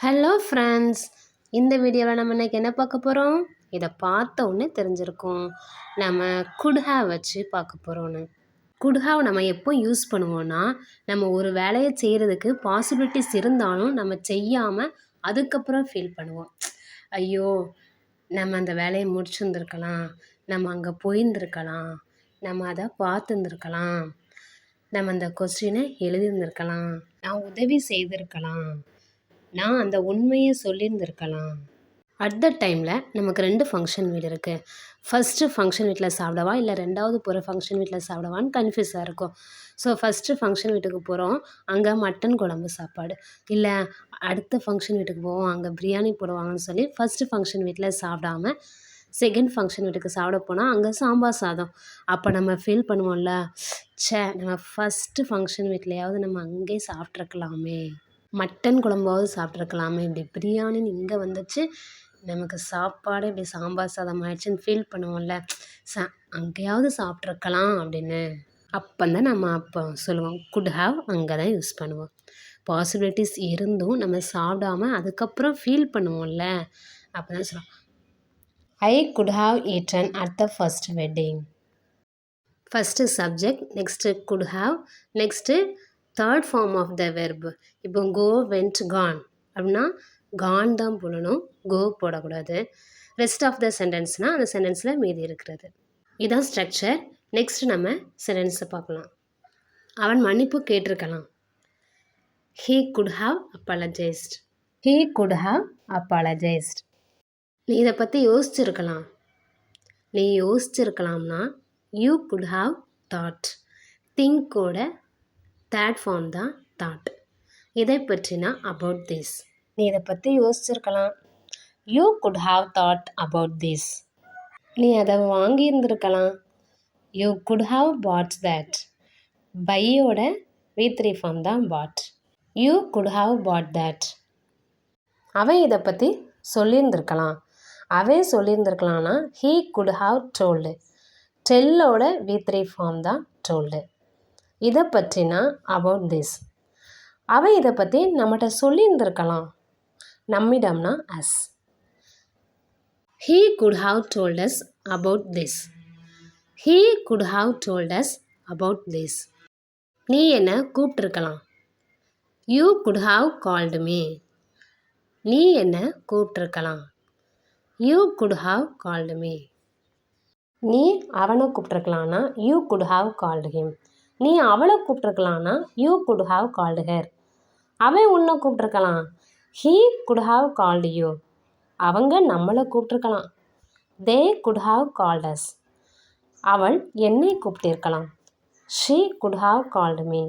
Hello friends, இந்த வீடியோவில் நம்ம இன்றைக்கி என்ன பார்க்க போகிறோம்? இதை பார்த்த உடனே தெரிஞ்சிருக்கும் நம்ம குட் ஹேவ் வச்சு பார்க்க போகிறோன்னு. குட் ஹேவ் நம்ம எப்போ யூஸ் பண்ணுவோன்னா, நம்ம ஒரு வேலையை செய்கிறதுக்கு பாசிபிலிட்டிஸ் இருந்தாலும் நம்ம செய்யாமல் அதுக்கப்புறம் ஃபீல் பண்ணுவோம். ஐயோ, நம்ம அந்த வேலையை முடிச்சுருந்துருக்கலாம், நம்ம அங்கே போயிருந்துருக்கலாம், நம்ம அதை பார்த்துருந்துருக்கலாம், நம்ம அந்த கொஸ்டினை எழுதியிருந்துருக்கலாம், நான் உதவி செய்திருக்கலாம், நான் அந்த உண்மையை சொல்லியிருந்திருக்கலாம். அட் த டைமில் நமக்கு 2 ஃபங்க்ஷன் வீடு இருக்குது. ஃபஸ்ட்டு ஃபங்க்ஷன் வீட்டில் சாப்பிடவா இல்லை 2வது போகிற ஃபங்க்ஷன் வீட்டில் சாப்பிடவான்னு கன்ஃப்யூஸாக இருக்கும். ஸோ ஃபஸ்ட்டு ஃபங்க்ஷன் வீட்டுக்கு போகிறோம், அங்கே மட்டன் குழம்பு சாப்பாடு. இல்லை அடுத்த ஃபங்க்ஷன் வீட்டுக்கு போவோம், அங்கே பிரியாணி போடுவாங்கன்னு சொல்லி ஃபஸ்ட்டு ஃபங்க்ஷன் வீட்டில் சாப்பிடாம செகண்ட் ஃபங்க்ஷன் வீட்டுக்கு சாப்பிட போனால் அங்கே சாம்பார் சாதம். அப்போ நம்ம ஃபீல் பண்ணுவோம்ல, நம்ம ஃபஸ்ட்டு ஃபங்க்ஷன் வீட்லையாவது நம்ம அங்கேயே சாப்பிட்ருக்கலாமே, மட்டன் குழம்பாவது சாப்பிட்ருக்கலாமே, இப்படி பிரியாணின்னு இங்கே வந்துச்சு, நமக்கு சாப்பாடு இப்படி சாம்பார் சாதம் ஆயிடுச்சுன்னு ஃபீல் பண்ணுவோம்ல, அங்கேயாவது சாப்பிட்ருக்கலாம் அப்படின்னு. அப்போந்தான் நம்ம சொல்லுவோம் குட் ஹேவ், அங்கே தான் யூஸ் பண்ணுவோம். பாசிபிலிட்டிஸ் இருந்தும் நம்ம சாப்பிடாம அதுக்கப்புறம் ஃபீல் பண்ணுவோம்ல, அப்போ தான் சொல்லுவோம் I could have eaten at the first wedding. First subject, next could have, next third form of the verb. இப்போ கோ, வென்ட், கான் அப்படின்னா கான் தான் போடணும், கோ போடக்கூடாது. ரெஸ்ட் ஆஃப் த சென்டென்ஸ்னால் அந்த சென்டென்ஸில் மீதி இருக்கிறது. இதுதான் ஸ்ட்ரக்சர். நெக்ஸ்ட் நம்ம சென்டென்ஸை பார்க்கலாம். அவன் மன்னிப்பு கேட்டிருக்கலாம். He could have apologised. He could have apologised. நீ இதை பற்றி யோசிச்சிருக்கலாம். நீ யோசிச்சிருக்கலாம்னா யூ குட் ஹாவ் தாட். திங்கோட தேர்ட் ஃபார்ம் தான் தாட். இதை பற்றினா அபவுட் திஸ். நீ இதை பற்றி யோசிச்சிருக்கலாம். You could have thought about this. நீ அதை வாங்கியிருந்திருக்கலாம். You could have bought that. பையோட V3 ஃபார்ம் தான் bought. You could have bought that. அவன் இதை பற்றி சொல்லியிருந்திருக்கலாம். அவன் சொல்லியிருந்திருக்கலாம்னா he could have told. டெல்லோட V3 form தான் டோல்டு. இதை பற்றினா அபவுட் திஸ். அவன் இதை பற்றி நம்மகிட்ட சொல்லியிருந்திருக்கலாம். நம்மிடம்னா us. He could have told us about this. He could have told us about this. நீ என்னை கூப்பிட்ருக்கலாம். You could have called me. நீ என்னை கூப்பிட்ருக்கலாம். You could have called me. நீ அவனை கூப்பிட்ருக்கலான்னா you could have called him. நீ அவளை கூப்பிட்ருக்கலான்னா you could have called her. அவன் உன்னை கூப்பிட்ருக்கலாம். He could have called you. அவங்க நம்மளை கூப்பிட்ருக்கலாம். They could have called us. அவள் என்னை கூப்பிட்டிருக்கலாம். She could have called me.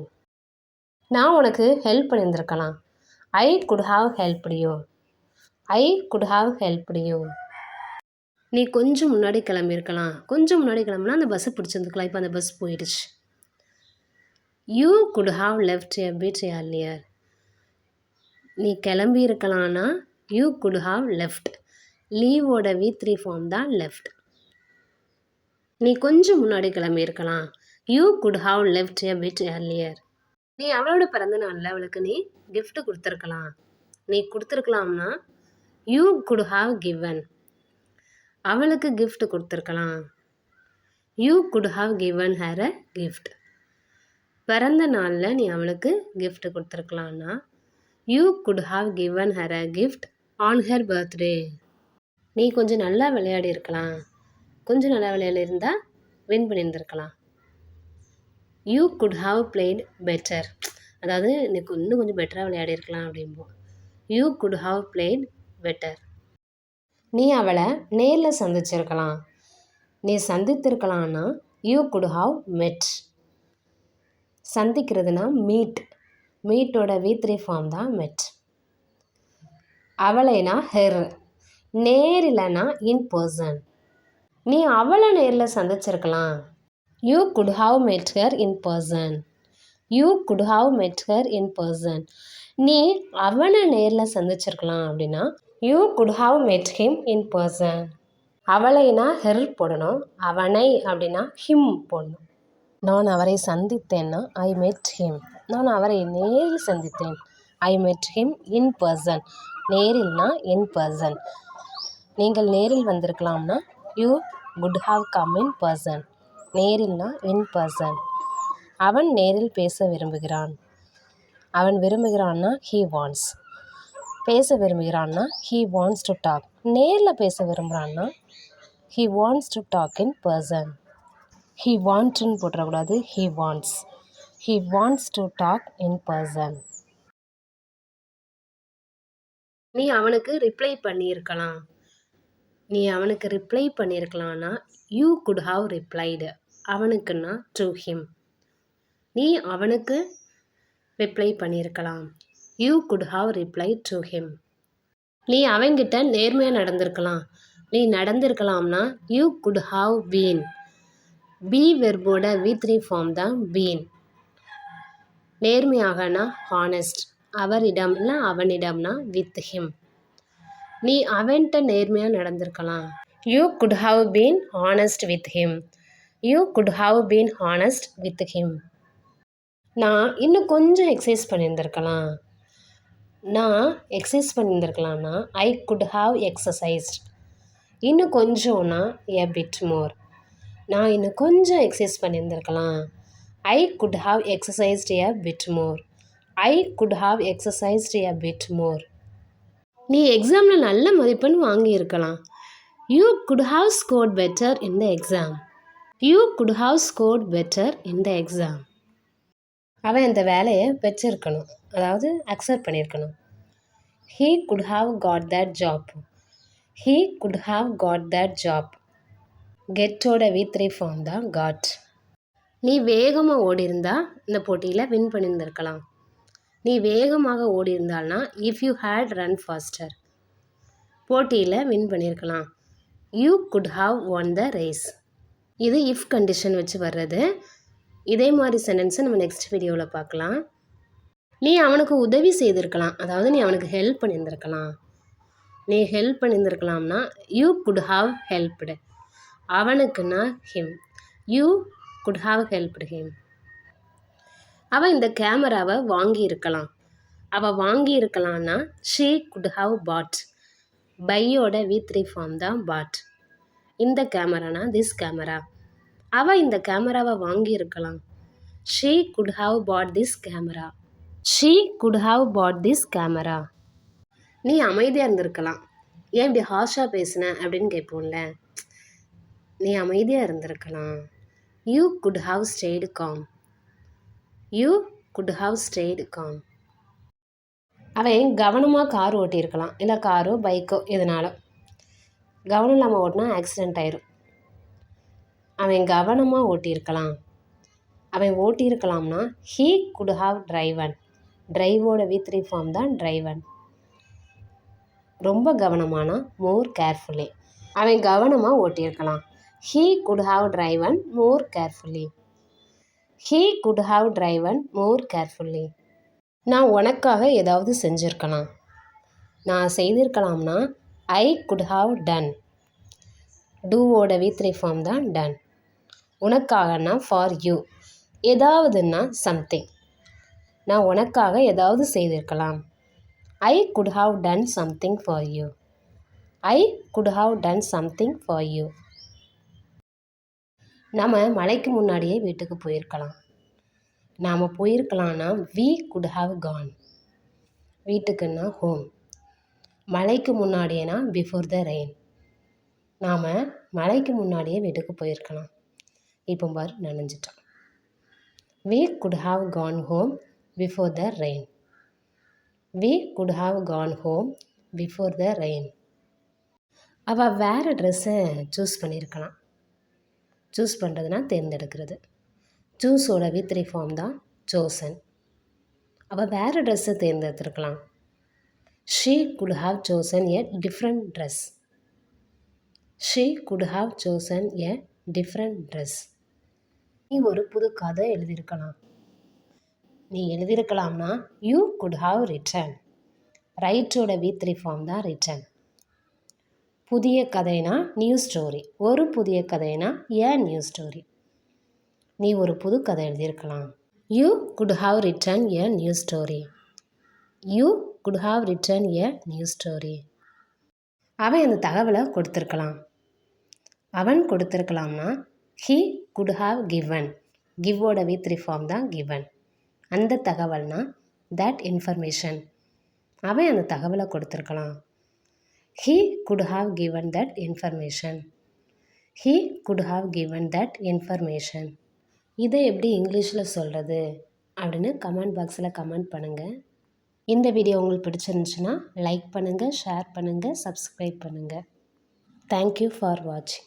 நான் உனக்கு ஹெல்ப் பண்ணியிருந்திருக்கலாம். I could have helped you. I could have helped you. நீ கொஞ்சம் முன்னாடி கிளம்பியிருக்கலாம். கொஞ்சம் முன்னாடி கிளம்புனா அந்த பஸ்ஸை பிடிச்சிருந்துருக்கலாம். இப்போ அந்த பஸ் போயிடுச்சு. You could have left a bit earlier. நீ கிளம்பி இருக்கலாம்னா யூ குட் ஹாவ் லெஃப்ட். லீவோட V3 ஃபார்ம் தான் லெஃப்ட். நீ கொஞ்சம் முன்னாடி கிளம்பியிருக்கலாம். You could have left a bit earlier. நீ அவளோட பிறந்த நாளில் அவளுக்கு நீ கிஃப்ட் கொடுத்துருக்கலாம். நீ கொடுத்துருக்கலாம்னா யூ குட் ஹாவ் கிவன். அவளுக்கு கிஃப்ட் கொடுத்துருக்கலாம். You could have given her a gift. பிறந்த நாளில் நீ அவளுக்கு கிஃப்ட் கொடுத்துருக்கலான்னா you could have given her a gift on her birthday. நீ கொஞ்சம் நல்லா விளையாடி இருக்கலாம். கொஞ்சம் நல்லா விளையாடி இருந்தால் வின் பண்ணியிருந்திருக்கலாம். You could have played better. அதாவது நீ இன்னும் கொஞ்சம் பெட்டராக விளையாடி இருக்கலாம் அப்படிம்போம். You could have played better. நீ அவளை நேரில் சந்திச்சிருக்கலாம். நீ சந்தித்திருக்கலாம்னா யூ குட் ஹாவ் மெட். சந்திக்கிறதுனா மீட். மீட்டோட V3 ஃபார்ம் தான் மெட். அவளைனா ஹெர். நேரில்னா இன் பர்சன். நீ அவளை நேரில் சந்திச்சிருக்கலாம். You could have met her in person. You could have met her in person. நீ அவனை நேரில் சந்திச்சிருக்கலாம் அப்படின்னா you could have met him in person. அவளைனா ஹெர் போடணும். அவனை அப்படின்னா ஹிம் போடணும். நான் அவரை சந்தித்தேன்னா ஐ மெட் ஹிம். நான் அவரை நேரில் சந்தித்தேன். I met him in person. நேரில்னா இன் பர்சன். நீங்கள் நேரில் வந்திருக்கலாம்னா you could have come in person. நேரில்னா இன் பர்சன். அவன் நேரில் பேச விரும்புகிறான். அவன் விரும்புகிறான்னா ஹீ வாண்ட்ஸ். பேச விரும்புகிறான்னா ஹீ வாண்ட்ஸ் டு டாக். நேரில் பேச விரும்புகிறான்னா he wants to talk in person. He வாண்ட்னு போட்டுறக்கூடாது, he wants. He wants to talk in person. நீ அவனுக்கு ரிப்ளை பண்ணியிருக்கலாம். நீ அவனுக்கு ரிப்ளை பண்ணியிருக்கலாம்னா யூ குட் ஹாவ் ரிப்ளைடு. அவனுக்குன்னா டு ஹிம். நீ அவனுக்கு ரிப்ளை பண்ணியிருக்கலாம். You could have reply to him. நீ அவன்கிட்ட நேர்மையாக நடந்திருக்கலாம். நீ நடந்திருக்கலாம்னா you could have been. Be வெர்போட V3 ஃபார்ம் தான் பீன். நேர்மையாகனா ஹானஸ்ட். அவரிடம் இல்லை அவனிடம்னா வித் ஹிம். நீ அவன்கிட்ட நேர்மையாக நடந்திருக்கலாம். You could have been honest with him. You could have been honest with him. நான் இன்னும் கொஞ்சம் எக்ஸசைஸ் பண்ணியிருந்திருக்கலாம். நான் எக்ஸசைஸ் பண்ணியிருந்திருக்கலாம்னா ஐ குட் ஹாவ் எக்ஸசைஸ்ட். இன்னும் கொஞ்சம்னா எ பிட் மோர். நான் இன்னும் கொஞ்சம் எக்ஸசைஸ் பண்ணியிருந்திருக்கலாம். I could have exercised a bit more. I could have exercised a bit more. நீ எக்ஸாமில் நல்ல மதிப்பெண் வாங்கியிருக்கலாம். You could have scored better in the exam. You could have scored better in the exam. அவன் இந்த வேலையை பெற்றிருக்கணும், அதாவது அக்செப்ட் பண்ணியிருக்கணும். He could have got that job. He could have got that job. கெட்டோட V3 ஃபார்ம் தான் got. நீ வேகமாக ஓடிருந்தா இந்த போட்டியில் வின் பண்ணியிருந்திருக்கலாம். நீ வேகமாக ஓடிருந்தால்னா if you had run faster. போட்டியில் வின் பண்ணியிருக்கலாம். You could have won the race. இது இஃப் கண்டிஷன் வச்சு வர்றது. இதே மாதிரி சென்டென்ஸை நம்ம நெக்ஸ்ட் வீடியோவில் பார்க்கலாம். நீ அவனுக்கு உதவி செய்திருக்கலாம், அதாவது நீ அவனுக்கு ஹெல்ப் பண்ணியிருந்திருக்கலாம். நீ ஹெல்ப் பண்ணியிருந்திருக்கலாம்னா யூ குட் ஹாவ் ஹெல்ப்டு. அவனுக்குன்னா him. You could have helped him. அவள் இந்த கேமராவை வாங்கியிருக்கலாம். அவள் வாங்கியிருக்கலாம்னா ஷீ குட் ஹாவ் பாட். பையோட V3 ஃபார்ம் தான் பாட். இந்த கேமரானா திஸ் கேமரா. அவள் இந்த கேமராவை வாங்கியிருக்கலாம். She could have bought this camera. She could have bought this camera. நீ அமைதியாக இருந்திருக்கலாம். ஏன் இப்படி ஹார்ஷாக பேசுன அப்படின்னு கேட்போம்ல. நீ அமைதியாக இருந்திருக்கலாம். You could have stayed com. You could have stayed com. அவன் கவனமாக கார் ஓட்டியிருக்கலாம், இல்லை காரோ பைக்கோ எதுனாலும். கவனம் இல்லாமல் ஓட்டினா ஆக்சிடெண்ட் ஆயிரும். அவன் கவனமாக ஓட்டியிருக்கலாம். அவன் ஓட்டியிருக்கலாம்னா ஹீ குட் ஹாவ் டிரைவன். டிரைவோட V3 ஃபார்ம் தான் டிரைவன். ரொம்ப கவனமானா மோர் கேர்ஃபுல்லி. அவன் கவனமாக ஓட்டியிருக்கலாம். He could have driven more carefully. He could have driven more carefully. நான் உனக்காக ஏதாவது செஞ்சுருக்கலாம். நான் செய்திருக்கலாம்னா ஐ குட் ஹாவ் டன். டூவோட V3 ஃபார்ம் தான் டன். உனக்காகனா ஃபார் யூ. ஏதாவதுன்னா சம்திங். நான் உனக்காக ஏதாவது செய்திருக்கலாம். I could have done something for you. I could have done something for you. நம்ம மழைக்கு முன்னாடியே வீட்டுக்கு போயிருக்கலாம். நாம் போயிருக்கலாம்னா வி குட் ஹாவ் கான். வீட்டுக்குன்னா ஹோம். மழைக்கு முன்னாடியேனா பிஃபோர் த ரெயின். நாம் மழைக்கு முன்னாடியே வீட்டுக்கு போயிருக்கலாம். இப்போ பாரு நனைஞ்சிட்டோம். We could have gone home before the rain. We could have gone home before the rain. அவள் வேறு ட்ரெஸ்ஸை சூஸ் பண்ணியிருக்கலாம். சூஸ் பண்ணுறதுனா தேர்ந்தெடுக்கிறது. சூஸோட V3 ஃபார்ம் தான் சோசன். அவள் வேறு ட்ரெஸ்ஸை தேர்ந்தெடுத்துருக்கலாம். She could have chosen a different dress. She could have chosen a different dress. நீ ஒரு புது கதை எழுதியிருக்கலாம். நீ எழுதியிருக்கலாம்னா யூ குட் ஹாவ் ரிட்டன். ரைட்டோட V3 ஃபார்ம் தான் ரிட்டன். புதிய கதைனா நியூ ஸ்டோரி. ஒரு புதிய கதைனா ஏ நியூ ஸ்டோரி. நீ ஒரு புது கதை எழுதியிருக்கலாம். You could have written a new story. You could have written a new story. அவன் அந்த தகவலை கொடுத்துருக்கலாம். அவன் கொடுத்துருக்கலாம்னா he could have given. கிவ்வோட V3 ஃபார்ம் தான் given. அந்த தகவல்னா that information. அவன் அந்த தகவலை கொடுத்துருக்கலாம். he could have given that information. he could have given that information. இதை எப்படி இங்கிலீஷில் சொல்கிறது அப்படின்னு கமெண்ட் பாக்ஸில் கமெண்ட் பண்ணுங்கள். இந்த வீடியோ உங்களுக்கு பிடிச்சிருந்துச்சுன்னா லைக் பண்ணுங்கள், ஷேர் பண்ணுங்கள், சப்ஸ்கிரைப் பண்ணுங்கள். தேங்க்யூ ஃபார் வாட்சிங்.